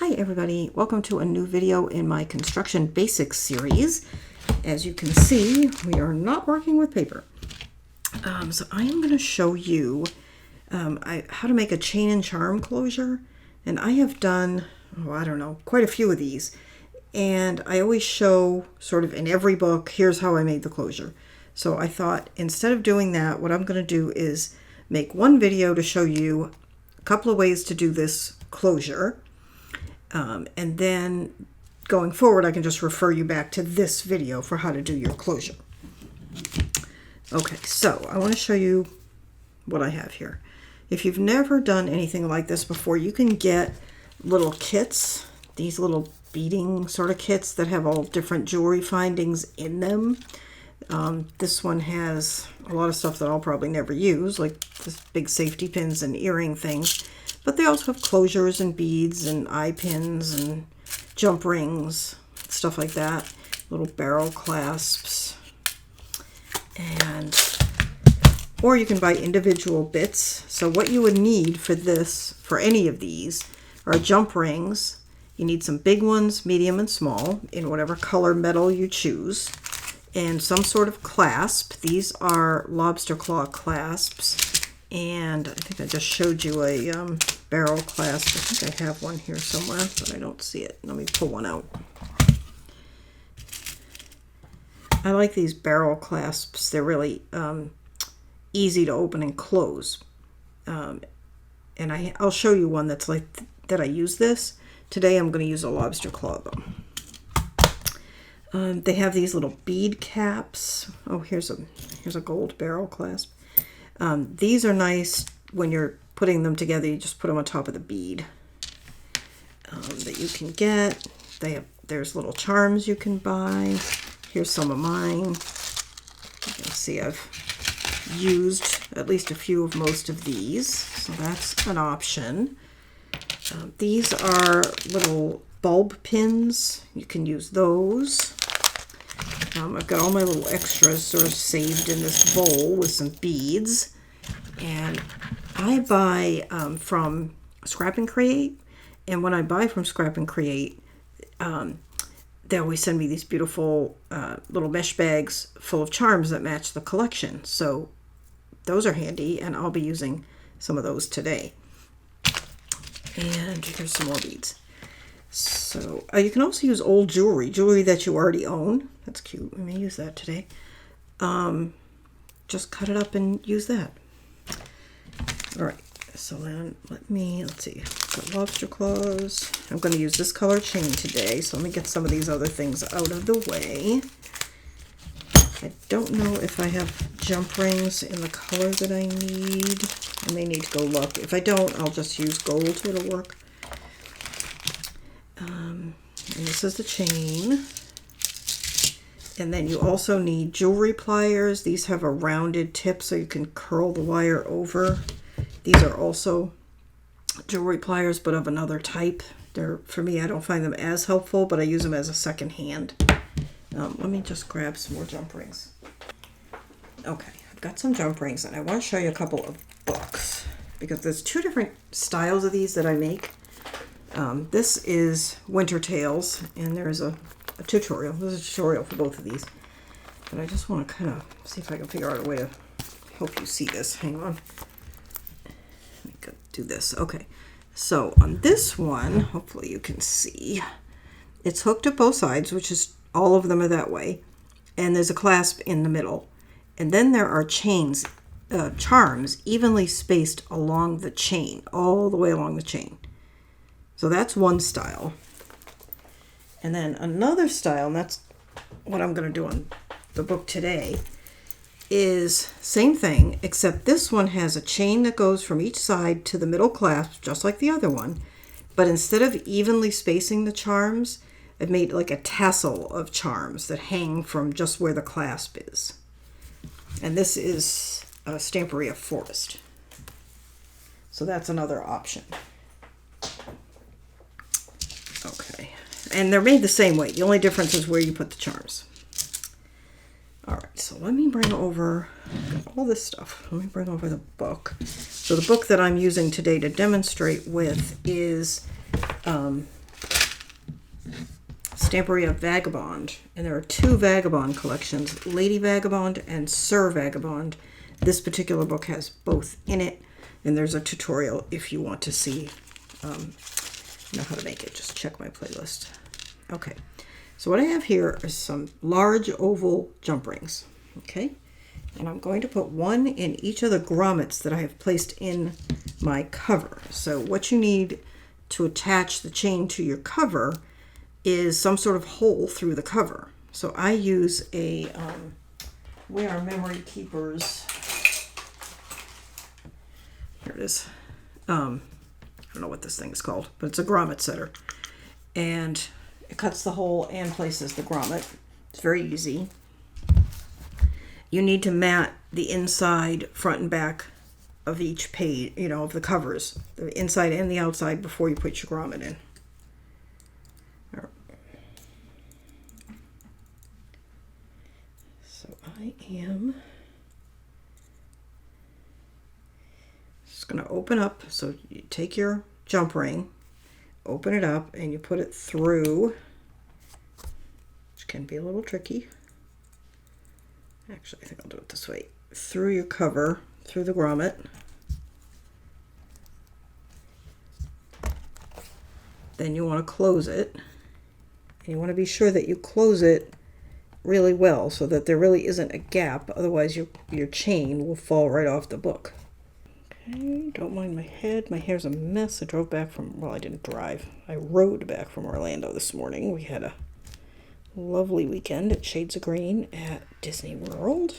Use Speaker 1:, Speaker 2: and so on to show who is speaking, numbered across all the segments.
Speaker 1: Hi everybody, welcome to a new video in my construction basics series. As you can see, we are not working with paper. So I am going to show you how to make a chain and charm closure. And I have done, I don't know, quite a few of these. And I always show sort of in every book, here's how I made the closure. So I thought instead of doing that, what I'm going to do is make one video to show you a couple of ways to do this closure. And then going forward, I can just refer you back to this video for how to do your closure. Okay, so I want to show you what I have here. If you've never done anything like this before, you can get little kits, these little beading sort of kits that have all different jewelry findings in them. This one has a lot of stuff that I'll probably never use, like this big safety pins and earring things. But they also have closures and beads and eye pins and jump rings, stuff like that. Little barrel clasps. Or you can buy individual bits. So what you would need for this, for any of these, are jump rings. You need some big ones, medium and small, in whatever color metal you choose. And some sort of clasp. These are lobster claw clasps. And I think I just showed you a barrel clasp. I think I have one here somewhere, but I don't see it. Let me pull one out. I like these barrel clasps. They're really easy to open and close. And I'll show you one that's like that I use this. Today I'm going to use a lobster claw though. They have these little bead caps. Oh, here's a gold barrel clasp. These are nice when you're putting them together. You just put them on top of the bead that you can get. There's little charms you can buy. Here's some of mine. You can see I've used at least a few of most of these, so that's an option. These are little bulb pins. You can use those. I've got all my little extras sort of saved in this bowl with some beads. And I buy from Scrap and Create. And when I buy from Scrap and Create, they always send me these beautiful little mesh bags full of charms that match the collection. So those are handy, and I'll be using some of those today. And here's some more beads. So you can also use old jewelry that you already own. That's cute. I may use that today. Just cut it up and use that. All right. So then let's see. Got lobster claws. I'm going to use this color chain today. So let me get some of these other things out of the way. I don't know if I have jump rings in the color that I need. I may need to go look. If I don't, I'll just use gold. It'll work. And this is the chain. And then you also need jewelry pliers. These have a rounded tip so you can curl the wire over. These are also jewelry pliers, but of another type. For me, I don't find them as helpful, but I use them as a second hand. Let me just grab some more jump rings. Okay, I've got some jump rings, and I want to show you a couple of books because there's two different styles of these that I make. This is Winter Tales, and there's a tutorial. There's a tutorial for both of these. But I just want to kind of see if I can figure out a way to help you see this. Hang on. Let me go do this. Okay. So on this one, hopefully you can see, it's hooked at both sides, which is all of them are that way. And there's a clasp in the middle. And then there are charms evenly spaced along the chain, all the way along the chain. So that's one style. And then another style, and that's what I'm going to do on the book today, is same thing, except this one has a chain that goes from each side to the middle clasp, just like the other one. But instead of evenly spacing the charms, I've made like a tassel of charms that hang from just where the clasp is. And this is Stamperia Forest. So that's another option. Okay, and they're made the same way. The only difference is where you put the charms. All right, so let me bring over, I've got all this stuff. Let me bring over the book. So the book that I'm using today to demonstrate with is Stamperia Vagabond, and there are two Vagabond collections, Lady Vagabond and Sir Vagabond. This particular book has both in it, and there's a tutorial if you want to see know how to make it. Just check my playlist. Okay, so what I have here is some large oval jump rings, okay? And I'm going to put one in each of the grommets that I have placed in my cover. So what you need to attach the chain to your cover is some sort of hole through the cover. So I use a, where are memory keepers? Here it is. I don't know what this thing is called, but it's a grommet setter. And it cuts the hole and places the grommet. It's very easy. You need to mat the inside, front and back of each page, you know, of the covers, the inside and the outside, before you put your grommet in. So I am just going to open up. So you take your jump ring, open it up, and you put it through, which can be a little tricky. Actually, I think I'll do it this way. Through your cover, through the grommet. Then you want to close it. And you want to be sure that you close it really well so that there really isn't a gap. Otherwise, your chain will fall right off the book. Okay, don't mind my head. My hair's a mess. I drove back from, well, I didn't drive. I rode back from Orlando this morning. We had a lovely weekend at Shades of Green at Disney World.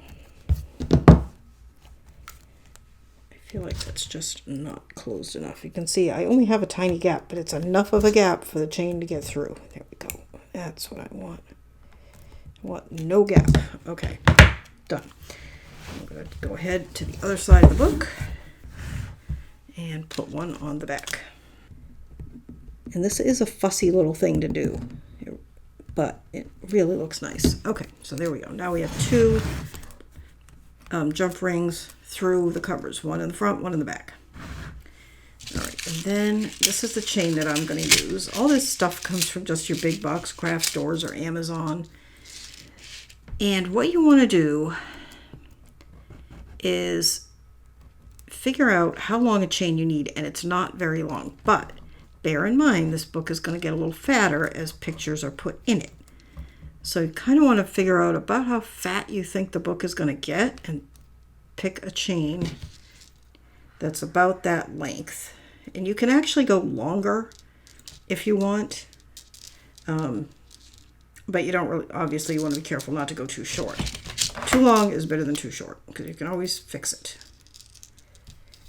Speaker 1: I feel like that's just not closed enough. You can see I only have a tiny gap, but it's enough of a gap for the chain to get through. There we go. That's what I want. I want no gap. Okay, done. I'm going to go ahead to the other side of the book and put one on the back. And this is a fussy little thing to do, but it really looks nice. Okay, so there we go. Now we have two jump rings through the covers, one in the front, one in the back. All right, and then this is the chain that I'm going to use. All this stuff comes from just your big box craft stores or Amazon. And what you want to do is figure out how long a chain you need, and it's not very long, but bear in mind, this book is going to get a little fatter as pictures are put in it. So you kind of want to figure out about how fat you think the book is going to get and pick a chain that's about that length. And you can actually go longer if you want, but you don't really, obviously you want to be careful not to go too short. Too long is better than too short because you can always fix it.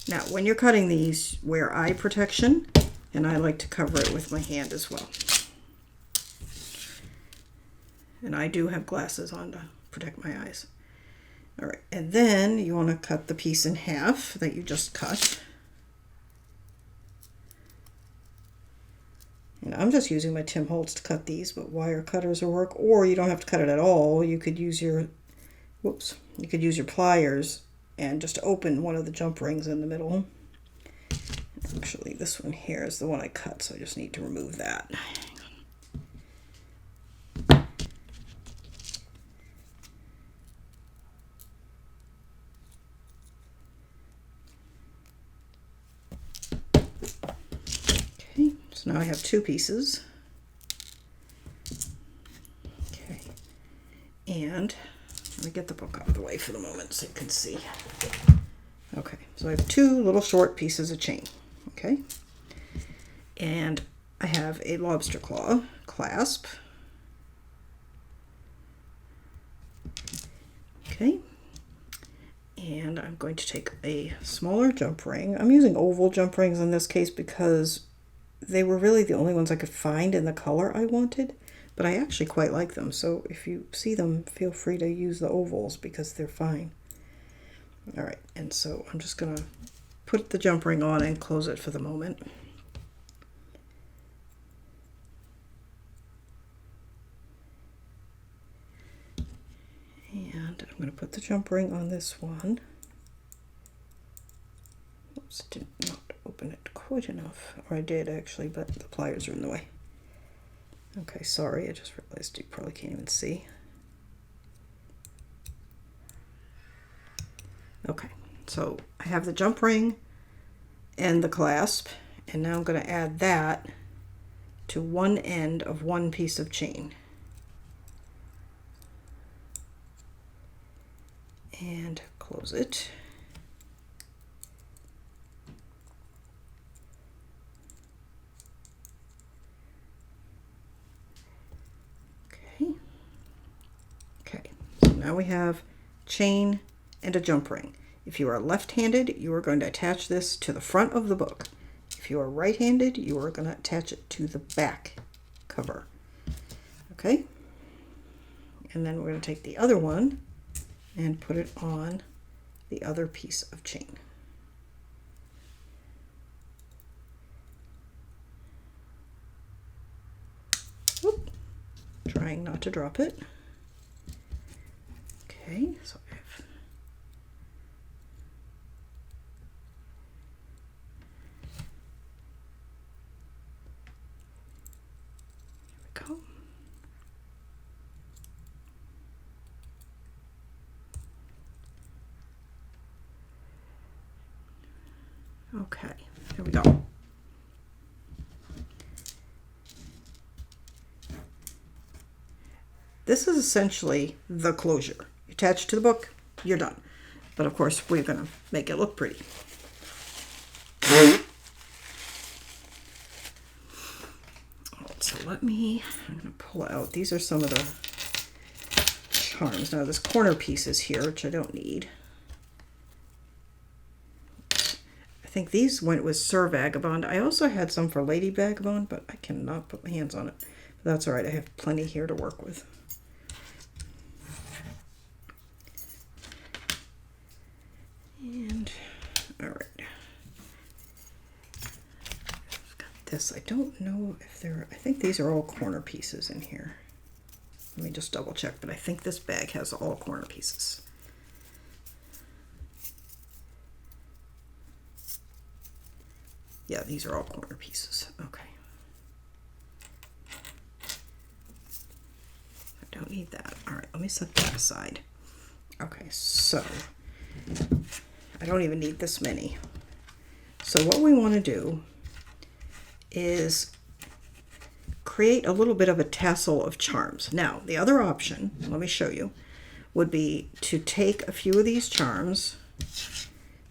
Speaker 1: Now, when you're cutting these, wear eye protection. And I like to cover it with my hand as well. And I do have glasses on to protect my eyes. All right, and then you want to cut the piece in half that you just cut. And I'm just using my Tim Holtz to cut these, but wire cutters will work. Or you don't have to cut it at all. You could use your, you could use your pliers and just open one of the jump rings in the middle. Actually, this one here is the one I cut, so I just need to remove that. Okay, so now I have two pieces. Okay, and let me get the book out of the way for the moment so you can see. Okay, so I have two little short pieces of chain. Okay, and I have a lobster claw clasp. Okay, and I'm going to take a smaller jump ring. I'm using oval jump rings in this case because they were really the only ones I could find in the color I wanted, but I actually quite like them. So if you see them, feel free to use the ovals because they're fine. All right, and so I'm just going to put the jump ring on and close it for the moment. And I'm going to put the jump ring on this one. Oops, did not open it quite enough. Or I did actually, but the pliers are in the way. Okay, sorry, I just realized you probably can't even see. Okay, so I have the jump ring and the clasp, and now I'm going to add that to one end of one piece of chain. And close it. Okay, so now we have chain and a jump ring. If you are left-handed, you are going to attach this to the front of the book. If you are right-handed, you are going to attach it to the back cover. Okay, and then we're going to take the other one and put it on the other piece of chain. Oop. Trying not to drop it. Okay, so I have there we go. Okay, here we go. This is essentially the closure. You attach it to the book, you're done. But of course, we're going to make it look pretty. So I'm going to pull out, these are some of the charms. Now this corner piece is here, which I don't need. I think these went with Sir Vagabond. I also had some for Lady Vagabond, but I cannot put my hands on it. But that's all right, I have plenty here to work with. And, all right. I've got this. I don't know if they're, I think these are all corner pieces in here. Let me just double check, but I think this bag has all corner pieces. Yeah, these are all corner pieces. Okay. I don't need that. All right, let me set that aside. Okay, so I don't even need this many. So what we want to do is create a little bit of a tassel of charms. Now, the other option, let me show you, would be to take a few of these charms,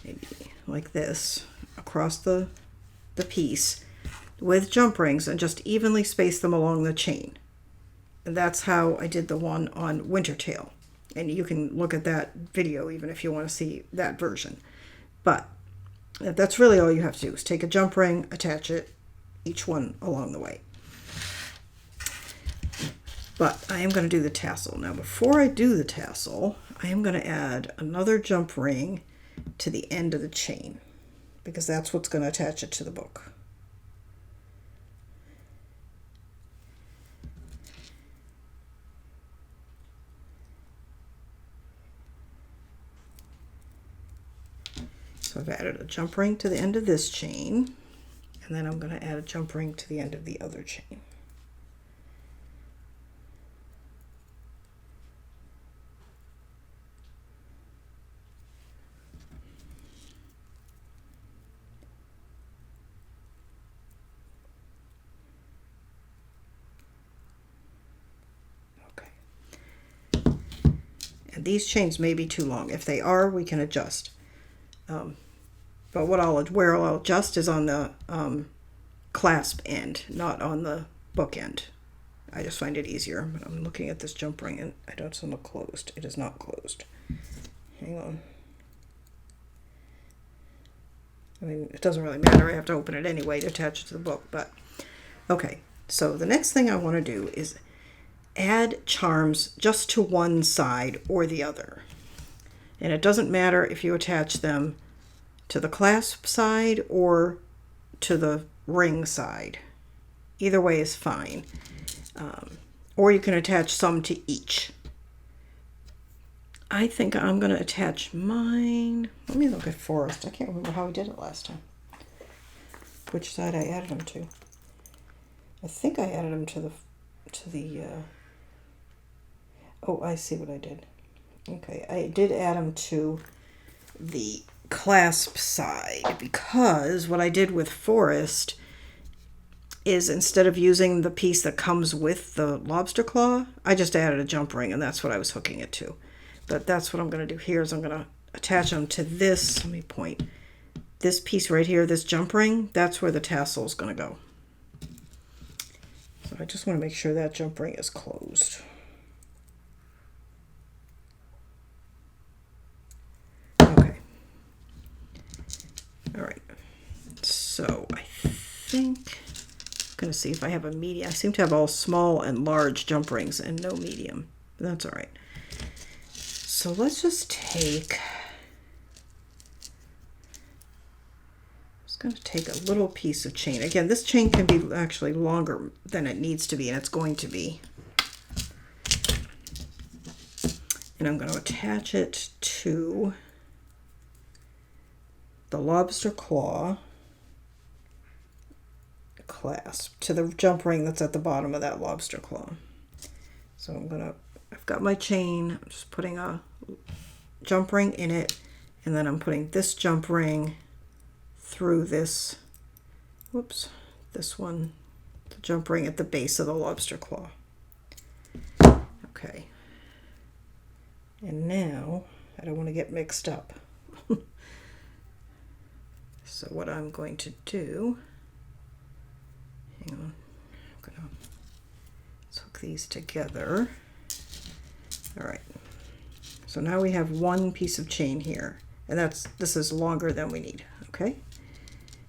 Speaker 1: maybe like this, across the piece with jump rings and just evenly space them along the chain. And that's how I did the one on Wintertail. And you can look at that video even if you want to see that version. But that's really all you have to do is take a jump ring, attach it, each one along the way. But I am going to do the tassel. Now before I do the tassel, I am going to add another jump ring to the end of the chain because that's what's going to attach it to the book. So I've added a jump ring to the end of this chain, and then I'm going to add a jump ring to the end of the other chain. Okay. And these chains may be too long. If they are, we can adjust. But where I'll adjust is on the clasp end, not on the book end. I just find it easier. But I'm looking at this jump ring and I don't look closed. It is not closed. Hang on. I mean, it doesn't really matter. I have to open it anyway to attach it to the book. But okay, so the next thing I want to do is add charms just to one side or the other. And it doesn't matter if you attach them to the clasp side or to the ring side. Either way is fine. Or you can attach some to each. I think I'm going to attach mine. Let me look at Forrest. I can't remember how we did it last time. which side I added them to. I think I added them to the, oh, I see what I did. Okay, I did add them to the clasp side because what I did with Forest is instead of using the piece that comes with the lobster claw, I just added a jump ring, and that's what I was hooking it to. But that's what I'm going to do here is I'm going to attach them to this. Let me point. This piece right here, this jump ring, that's where the tassel is going to go. So I just want to make sure that jump ring is closed. Okay. All right. So I think I'm going to see if I have a medium. I seem to have all small and large jump rings and no medium. But that's all right. So let's just take, going to take a little piece of chain. Again, this chain can be actually longer than it needs to be, and it's going to be. And I'm going to attach it to the lobster claw clasp, to the jump ring that's at the bottom of that lobster claw. So I've got my chain, I'm just putting a jump ring in it, and then I'm putting this jump ring through this, whoops, this one, the jump ring at the base of the lobster claw. Okay. And now, I don't want to get mixed up. So what I'm going to do, hang on, I'm going to hook these together. All right. So now we have one piece of chain here, and this is longer than we need, okay?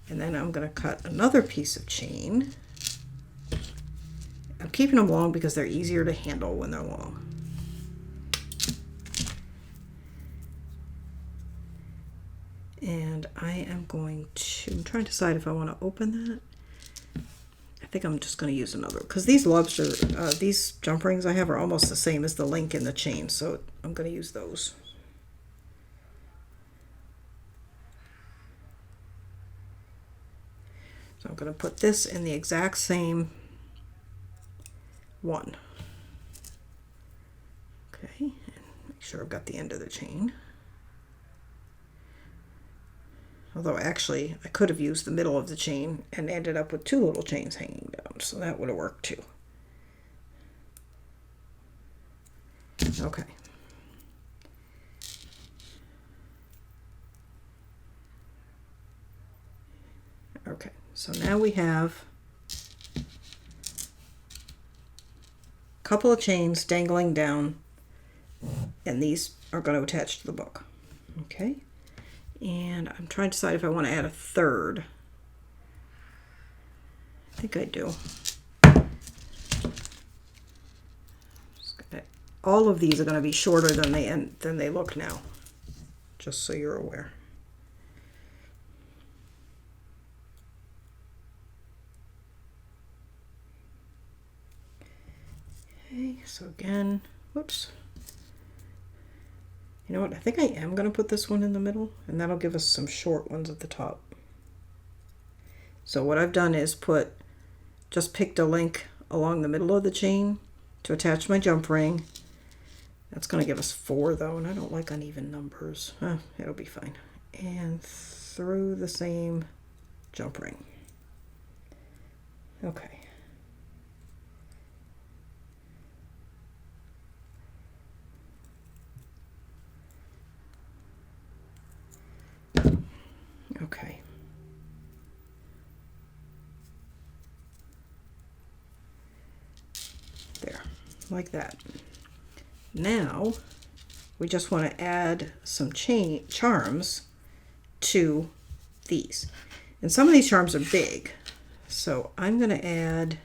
Speaker 1: And then I'm going to cut another piece of chain. I'm keeping them long because they're easier to handle when they're long. And I am going to, I'm trying to decide if I want to open that. I think I'm just going to use another, because these these jump rings I have are almost the same as the link in the chain, so I'm going to use those. So I'm going to put this in the exact same one. Okay, and make sure I've got the end of the chain. Although actually I could have used the middle of the chain and ended up with two little chains hanging down, so that would have worked too. Okay. Okay, so now we have a couple of chains dangling down, and these are going to attach to the book. Okay, and I'm trying to decide if I want to add a third. I think I do. All of these are going to be shorter than they look now, just so you're aware. Okay, so again, whoops. You know what, I think I am going to put this one in the middle, and that'll give us some short ones at the top. So what I've done is just picked a link along the middle of the chain to attach my jump ring. That's going to give us 4 though, and I don't like uneven numbers. It'll be fine. And through the same jump ring. Okay. Okay. There, like that. Now, we just want to add some charms to these. And some of these charms are big. So I'm going to add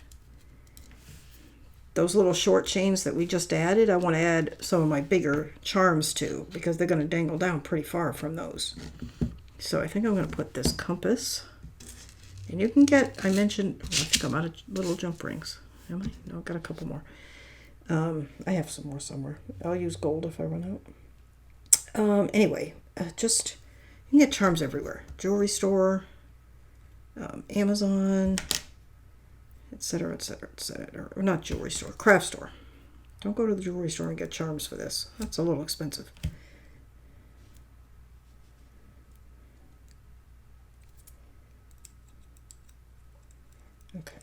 Speaker 1: those little short chains that we just added. I want to add some of my bigger charms to, because they're going to dangle down pretty far from those. So I think I'm going to put this compass. And you can get, I mentioned, I think I'm out of little jump rings. Am I? No, I've got a couple more. I have some more somewhere. I'll use gold if I run out. Anyway, you can get charms everywhere. Jewelry store. Amazon, etc., etc., etc. Or not jewelry store, craft store. Don't go to the jewelry store and get charms for this. That's a little expensive. Okay.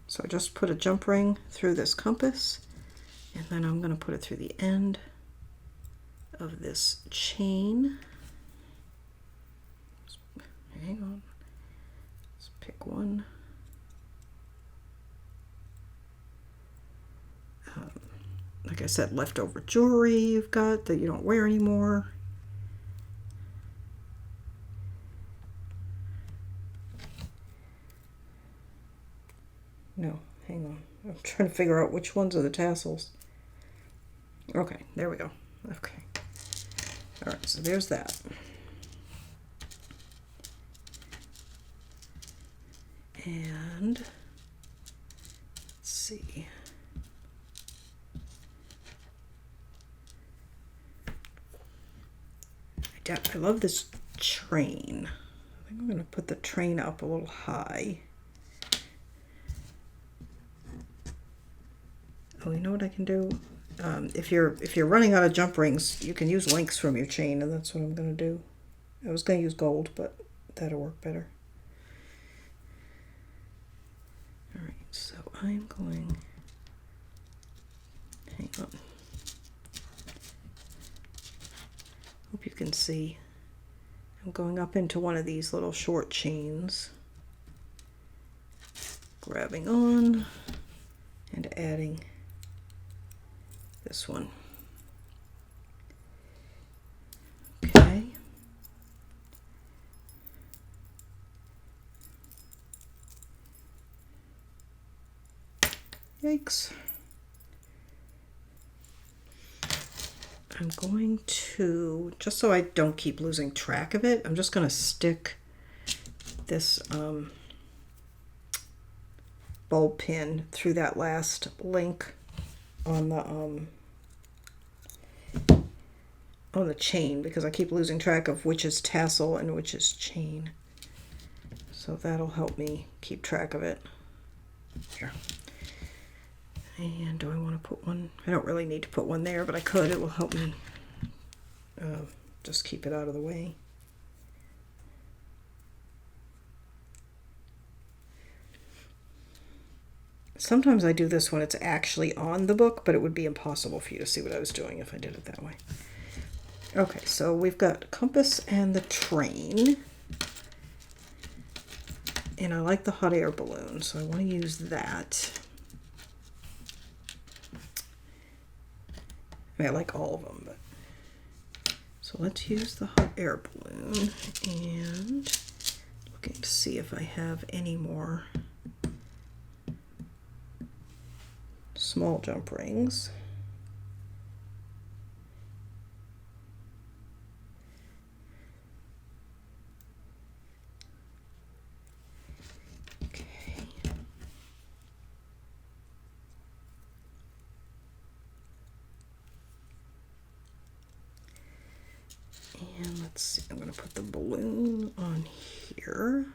Speaker 1: So I just put a jump ring through this compass, and then I'm going to put it through the end of this chain. Hang on. Let's pick one. Like I said, leftover jewelry you've got that you don't wear anymore. No, hang on. I'm trying to figure out which ones are the tassels. Okay, there we go. Okay. All right, so there's that. And let's see. I love this train. I think I'm going to put the train up a little high. Oh, you know what I can do? If you're running out of jump rings, you can use links from your chain, and that's what I'm going to do. I was going to use gold, but that'll work better. All right, so I'm going. Hang on. Hope you can see. I'm going up into one of these little short chains, grabbing on and adding this one. Okay. Yikes. I'm going to, just so I don't keep losing track of it, I'm just going to stick this bulb pin through that last link on the chain, because I keep losing track of which is tassel and which is chain. So that'll help me keep track of it. Here. And do I want to put one? I don't really need to put one there, but I could. It will help me just keep it out of the way. Sometimes I do this when it's actually on the book, but it would be impossible for you to see what I was doing if I did it that way. Okay, so we've got compass and the train. And I like the hot air balloon, so I want to use that. I like all of them, but so let's use the hot air balloon, and looking to see if I have any more small jump rings. And let's see, I'm going to put the balloon on here.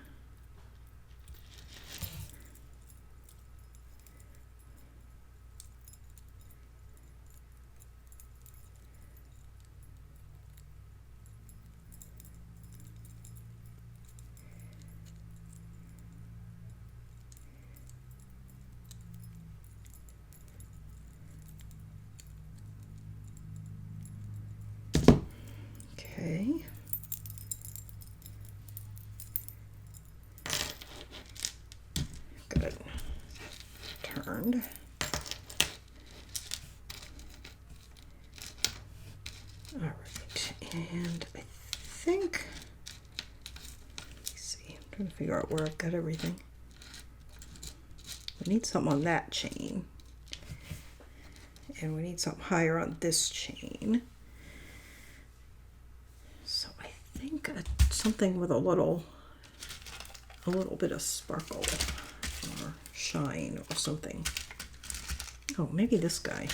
Speaker 1: Okay. Got it turned. All right, and I think, let me see, I'm trying to figure out where I've got everything. We need something on that chain, and we need something higher on this chain. So I think something with a little bit of sparkle or shine or something. Oh, maybe this guy.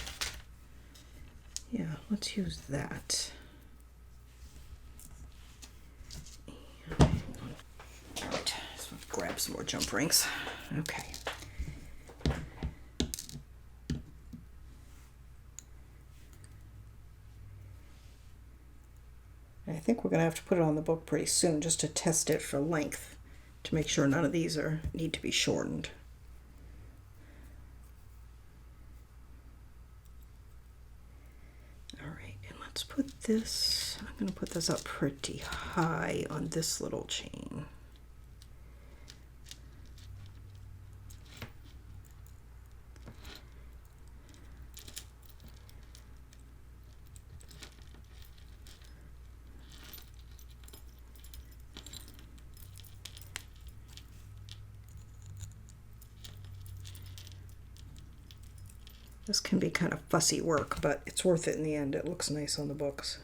Speaker 1: Yeah, let's use that. And, all right, so I've grab some more jump rings. Okay. I think we're going to have to put it on the book pretty soon just to test it for length, to make sure none of these need to be shortened. All right, and let's put this, I'm going to put this up pretty high on this little chain. This can be kind of fussy work, but it's worth it in the end. It looks nice on the books.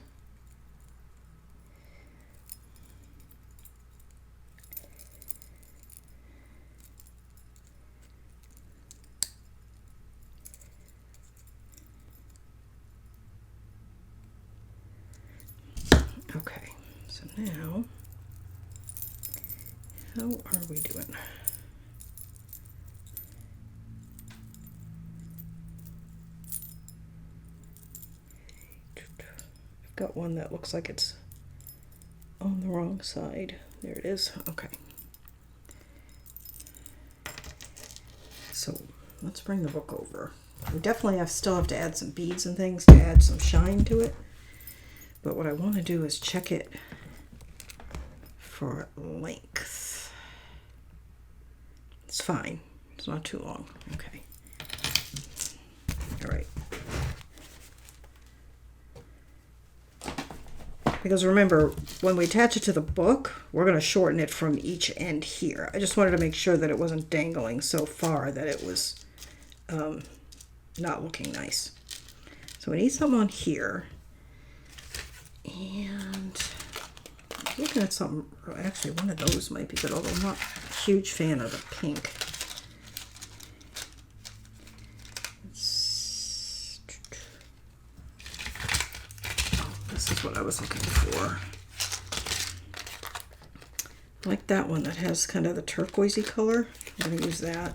Speaker 1: Okay, so now, how are we doing? Got one that looks like it's on the wrong side. There it is. Okay. So let's bring the book over. We definitely still have to add some beads and things to add some shine to it. But what I want to do is check it for length. It's fine. It's not too long. Okay. All right. Because remember, when we attach it to the book, we're going to shorten it from each end here. I just wanted to make sure that it wasn't dangling so far that it was not looking nice. So we need some on here. And I'm looking at something, actually one of those might be good, although I'm not a huge fan of the pink. This is what I was looking for. I like that one that has kind of the turquoisey color. I'm going to use that.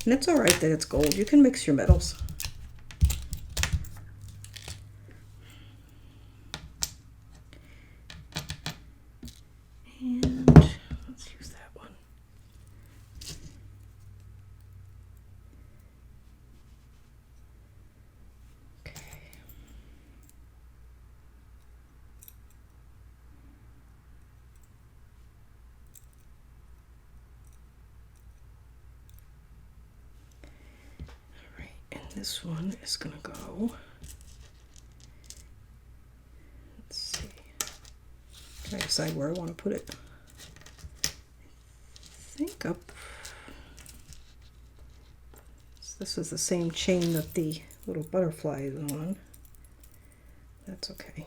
Speaker 1: And it's alright that it's gold. You can mix your metals. And let's use that one. This one is going to go, let's see, try to decide where I want to put it. I think up, so this is the same chain that the little butterfly is on. That's okay.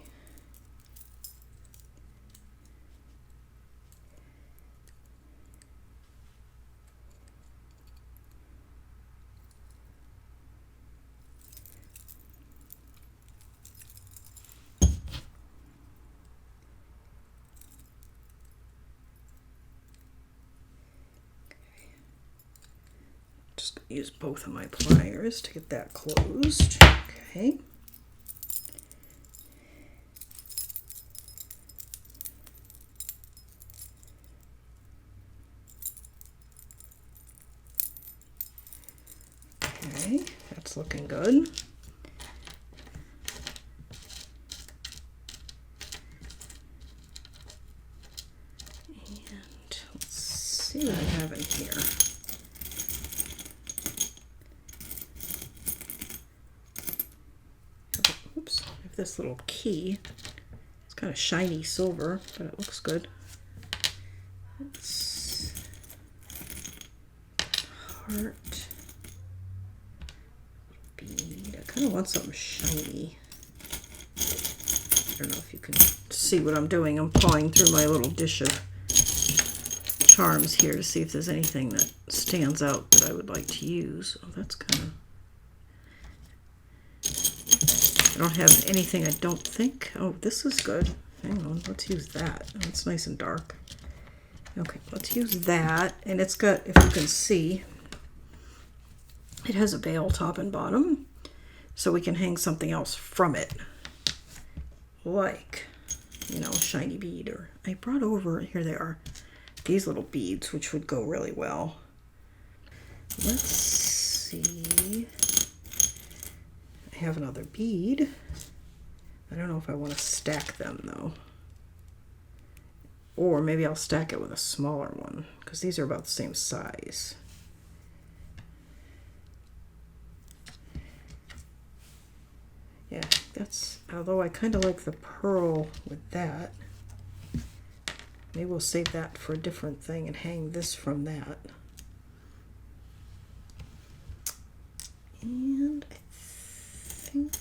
Speaker 1: Just gonna use both of my pliers to get that closed. Okay. Okay, that's looking good. And let's see what I have in here. Oops, I have this little key. It's kind of shiny silver, but it looks good. It's heart. Bead. I kind of want something shiny. I don't know if you can see what I'm doing. I'm pawing through my little dish of charms here to see if there's anything that stands out that I would like to use. Oh, that's kind of... I don't have anything, I don't think. Oh, this is good. hang on, let's use that. Oh, it's nice and dark. Okay, let's use that. And it's got, if you can see, it has a bail top and bottom. So we can hang something else from it. Like, you know, a shiny bead. Or I brought over, here they are, these little beads, which would go really well. Let's see. I have another bead. I don't know if I want to stack them though. Or maybe I'll stack it with a smaller one, because these are about the same size. Yeah, that's, although I kind of like the pearl with that. Maybe we'll save that for a different thing and hang this from that. And I think,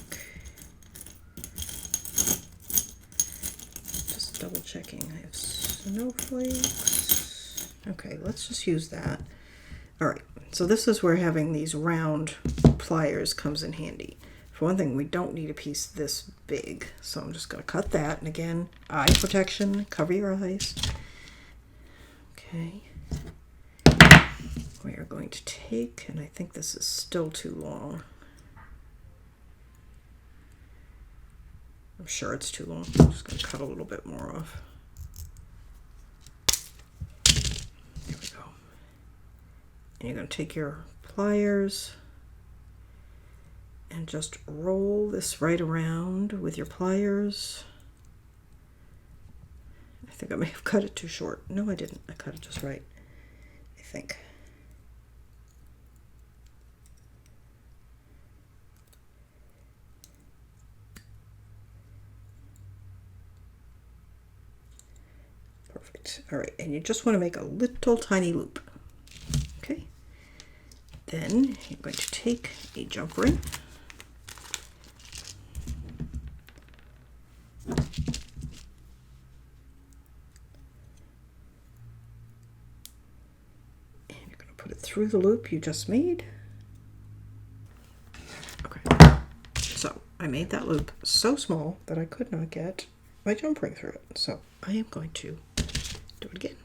Speaker 1: just double checking, I have snowflakes. Okay, let's just use that. All right, so this is where having these round pliers comes in handy. For one thing, we don't need a piece this big, so I'm just going to cut that. And again, eye protection, cover your eyes. Okay. We are going to take, and I think this is still too long. I'm sure it's too long. I'm just going to cut a little bit more off. There we go. And you're going to take your pliers and just roll this right around with your pliers. I think I may have cut it too short. No, I didn't. I cut it just right, I think. Perfect. All right, and you just want to make a little tiny loop. Okay. Then you're going to take a jump ring. Through the loop you just made. Okay, so I made that loop so small that I could not get my jump ring through it. So I am going to do it again.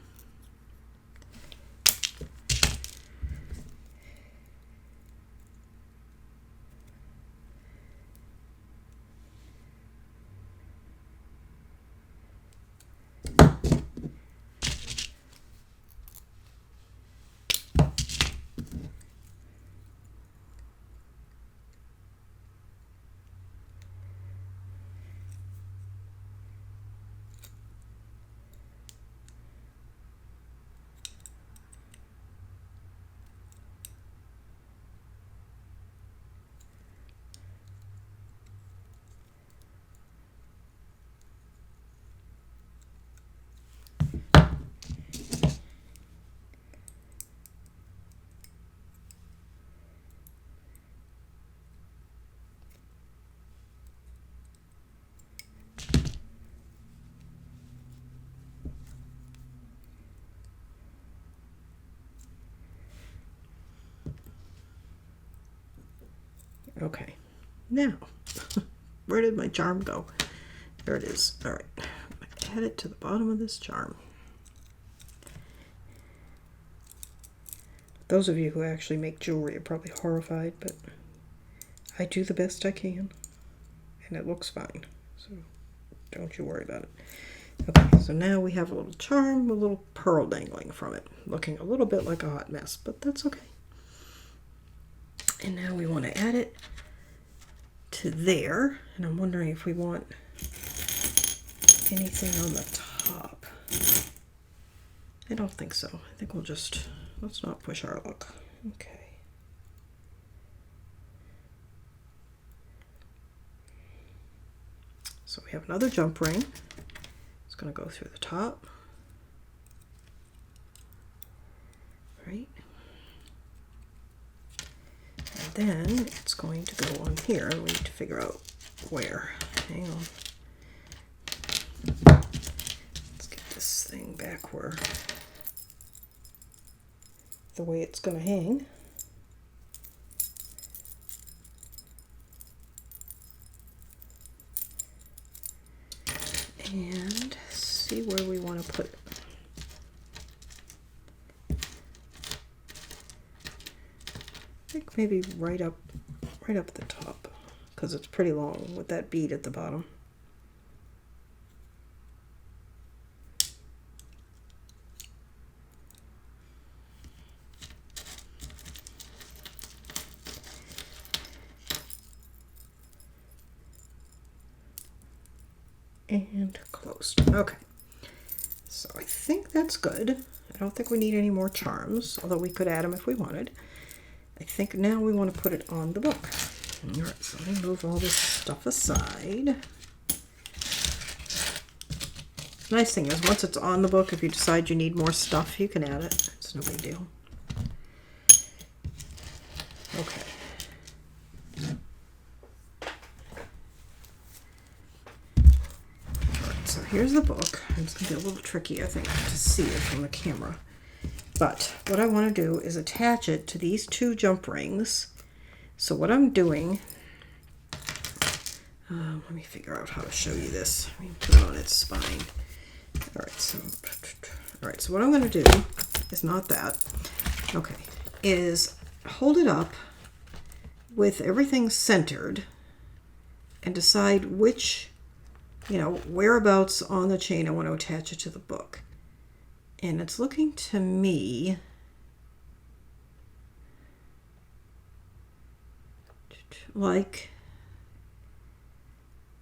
Speaker 1: Okay, now, where did my charm go? There it is. All right, I'm gonna add it to the bottom of this charm. Those of you who actually make jewelry are probably horrified, but I do the best I can, and it looks fine, so don't you worry about it. Okay, so now we have a little charm with a little pearl dangling from it, looking a little bit like a hot mess, but that's okay. And now we want to add it to there, and I'm wondering if we want anything on the top. I don't think so. I think we'll just, let's not push our luck. Okay. So we have another jump ring. It's going to go through the top. Right. And then it's going to go on here, and we need to figure out where. Hang on. Let's get this thing back where the way it's going to hang. And put I think maybe right up the top, because it's pretty long with that bead at the bottom. And closed. Okay, so I think that's good. I don't think we need any more charms, although we could add them if we wanted. I think now we want to put it on the book. All right, so let me move all this stuff aside. Nice thing is, once it's on the book, if you decide you need more stuff, you can add it. It's no big deal. Okay. So here's the book. It's going to be a little tricky, I think, to see it from the camera. But what I want to do is attach it to these two jump rings. So what I'm doing, let me figure out how to show you this. Let me put it on its spine. All right, so what I'm going to do is not that. Okay, is hold it up with everything centered and decide which, whereabouts on the chain I want to attach it to the book. And it's looking to me like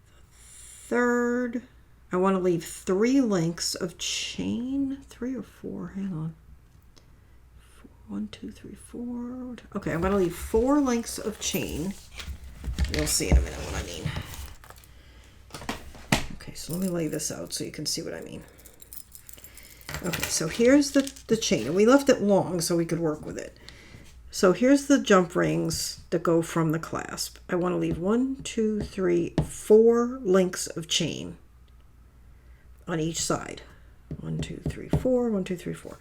Speaker 1: the third. I want to leave 3 lengths of chain, 3 or 4, hang on. 1, 2, 3, 4. Okay, I'm going to leave 4 lengths of chain. You'll see in a minute what I mean. Okay, so let me lay this out so you can see what I mean. Okay, so here's the chain, and we left it long so we could work with it. So here's the jump rings that go from the clasp. I want to leave 1, 2, 3, 4 lengths of chain on each side. 1, 2, 3, 4, 1, 2, 3, 4.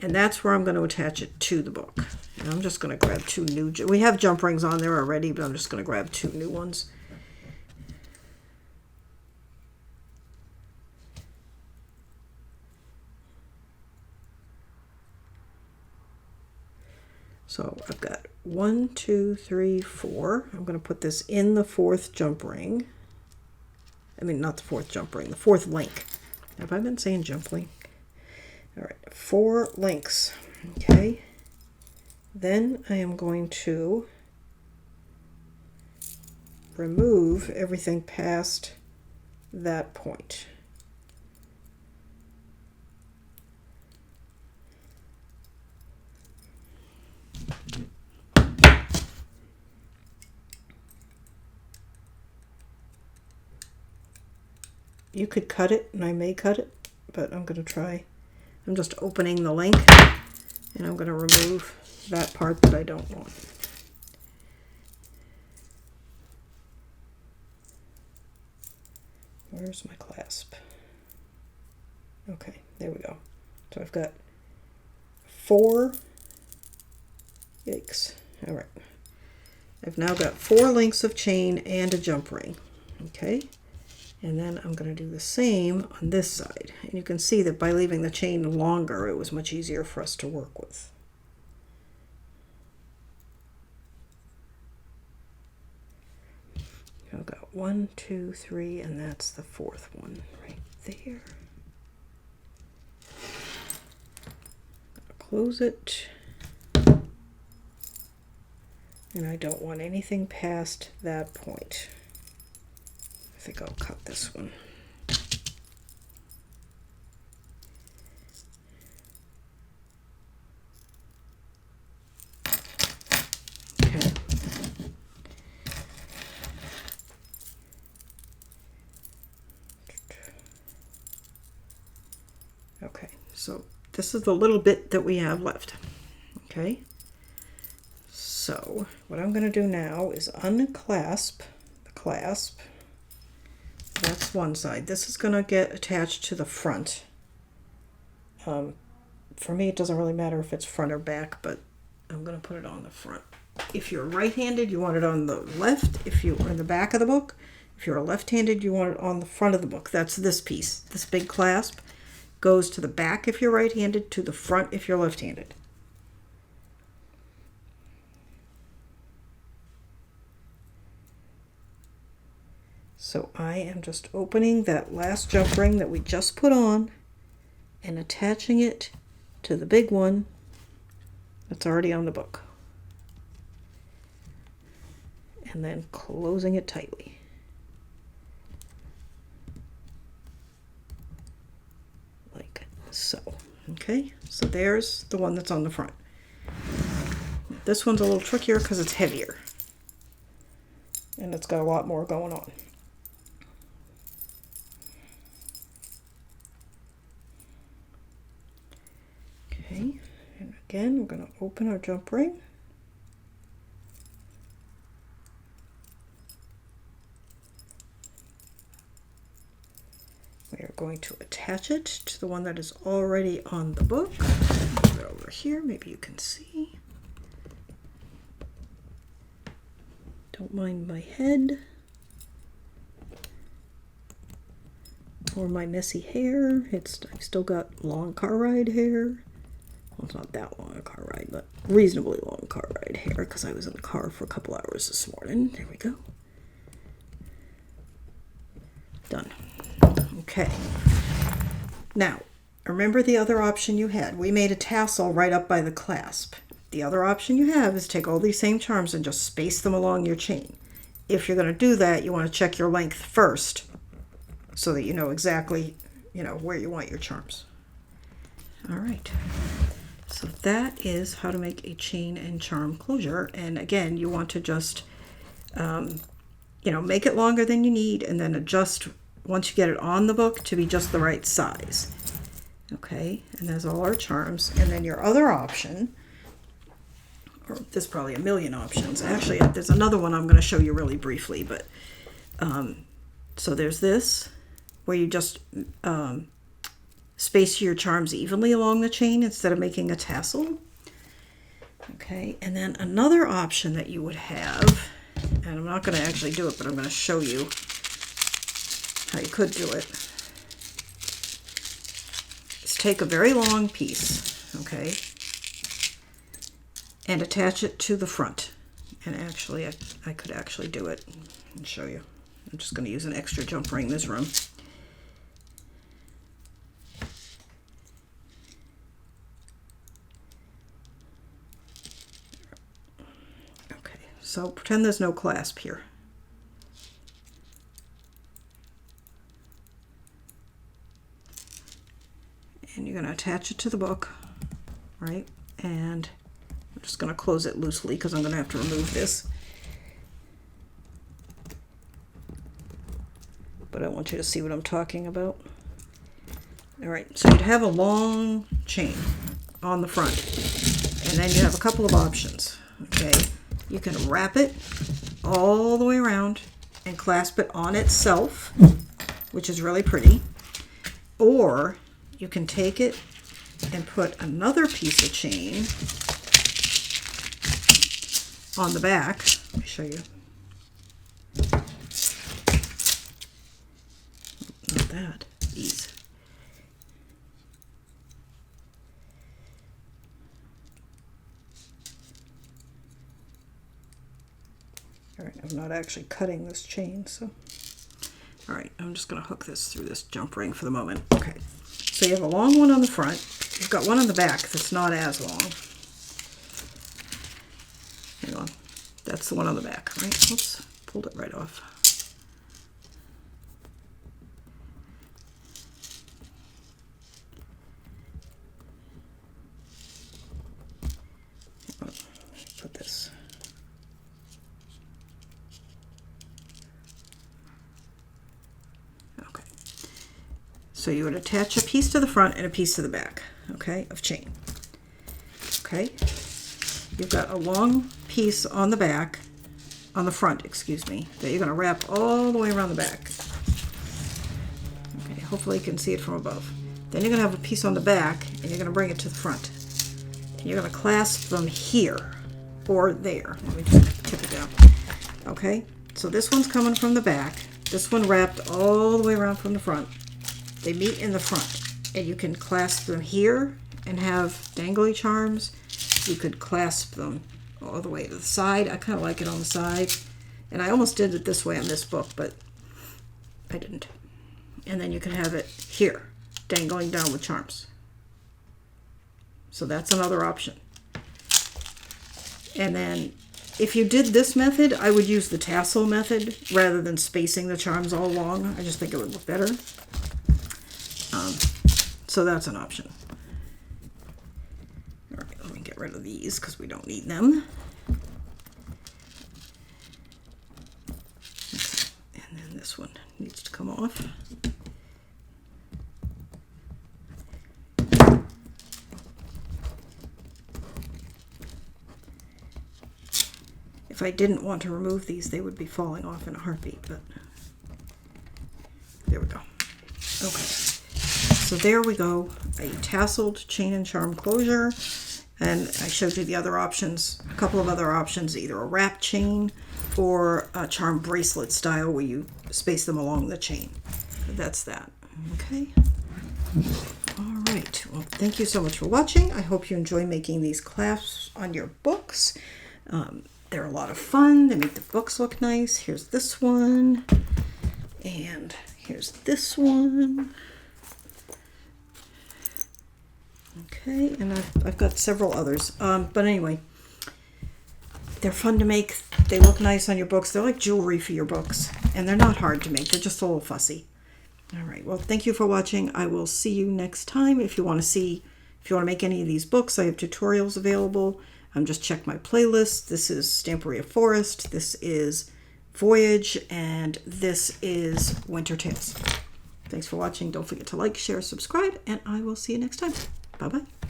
Speaker 1: And that's where I'm going to attach it to the book. And I'm just going to grab 2 new, we have jump rings on there already, but I'm just going to grab 2 new ones. So I've got 1, 2, 3, 4. I'm going to put this in the 4th jump ring. I mean, not the 4th jump ring, the 4th link. Have I been saying jump link? All right, 4 links. Okay. Then I am going to remove everything past that point. You could cut it, and I may cut it, but I'm going to try. I'm just opening the link, and I'm going to remove that part that I don't want. Where's my clasp? Okay, there we go. So I've got 4, yikes, all right. I've now got 4 lengths of chain and a jump ring, okay? And then I'm going to do the same on this side. And you can see that by leaving the chain longer, it was much easier for us to work with. I've got 1, 2, 3, and that's the 4th one right there. Close it. And I don't want anything past that point. I think I'll cut this one. Okay. Okay, so this is the little bit that we have left. Okay. So what I'm going to do now is unclasp the clasp. That's one side. This is going to get attached to the front. For me, it doesn't really matter if it's front or back, but I'm going to put it on the front. If you're right-handed, you want it on the left. If you are in the back of the book, if you're left-handed, you want it on the front of the book. That's this piece, this big clasp. goes to the back if you're right-handed, to the front if you're left-handed. So I am just opening that last jump ring that we just put on and attaching it to the big one that's already on the book. And then closing it tightly. Like so. Okay, so there's the one that's on the front. This one's a little trickier because it's heavier. And it's got a lot more going on. Okay, and again, we're going to open our jump ring. We are going to attach it to the one that is already on the book. Move it over here, maybe you can see. Don't mind my head or my messy hair. I've still got long car ride hair. Well, it's not that long a car ride, but reasonably long car ride hair because I was in the car for a couple hours this morning. There we go. Done. Okay. Now, remember the other option you had. We made a tassel right up by the clasp. The other option you have is take all these same charms and just space them along your chain. If you're going to do that, you want to check your length first so that you know exactly, where you want your charms. All right. So that is how to make a chain and charm closure. And again, you want to just, make it longer than you need and then adjust once you get it on the book to be just the right size. Okay, and there's all our charms. And then your other option, or there's probably a million options. Actually, there's another one I'm going to show you really briefly. But so there's this, where you just space your charms evenly along the chain instead of making a tassel. Okay, and then another option that you would have, and I'm not going to actually do it, but I'm going to show you how you could do it, is take a very long piece, okay, and attach it to the front. And actually, I could actually do it and show you. I'm just going to use an extra jump ring this room. Okay, so pretend there's no clasp here. And you're going to attach it to the book, right? And I'm just going to close it loosely because I'm going to have to remove this. But I want you to see what I'm talking about. All right, so you'd have a long chain on the front, and then you have a couple of options, okay? You can wrap it all the way around and clasp it on itself, which is really pretty, or you can take it and put another piece of chain on the back. Let me show you. Not that. These. All right, I'm not actually cutting this chain, so. All right, I'm just going to hook this through this jump ring for the moment. Okay. So you have a long one on the front. You've got one on the back that's not as long. Hang on. That's the one on the back, right? Whoops. Pulled it right off. Put this. Okay. So you would attach a piece to the front and a piece to the back, okay, of chain. Okay. You've got a long piece on the back, on the front, excuse me, that you're going to wrap all the way around the back. Okay, hopefully you can see it from above. Then you're going to have a piece on the back, and you're going to bring it to the front. And you're going to clasp them here, or there. Let me just tip it down. Okay, so this one's coming from the back. This one wrapped all the way around from the front. They meet in the front. And you can clasp them here and have dangly charms. You could clasp them all the way to the side. I kind of like it on the side. And I almost did it this way on this book, but I didn't. And then you can have it here, dangling down with charms. So that's another option. And then if you did this method, I would use the tassel method rather than spacing the charms all along. I just think it would look better. So that's an option. All right, let me get rid of these because we don't need them. Okay. And then this one needs to come off. If I didn't want to remove these, they would be falling off in a heartbeat, but there we go. Okay. So there we go, a tasseled chain and charm closure. And I showed you the other options, a couple of other options, either a wrap chain or a charm bracelet style where you space them along the chain. That's that. Okay. All right. Well, thank you so much for watching. I hope you enjoy making these clasps on your books. They're a lot of fun. They make the books look nice. Here's this one. And here's this one. Okay, and I've got several others. But anyway, they're fun to make. They look nice on your books. They're like jewelry for your books. And they're not hard to make. They're just a little fussy. All right, well, thank you for watching. I will see you next time. If you want to make any of these books, I have tutorials available. Just check my playlist. This is Stamperia Forest. This is Voyage. And this is Winter Tales. Thanks for watching. Don't forget to like, share, subscribe, and I will see you next time. Bye-bye.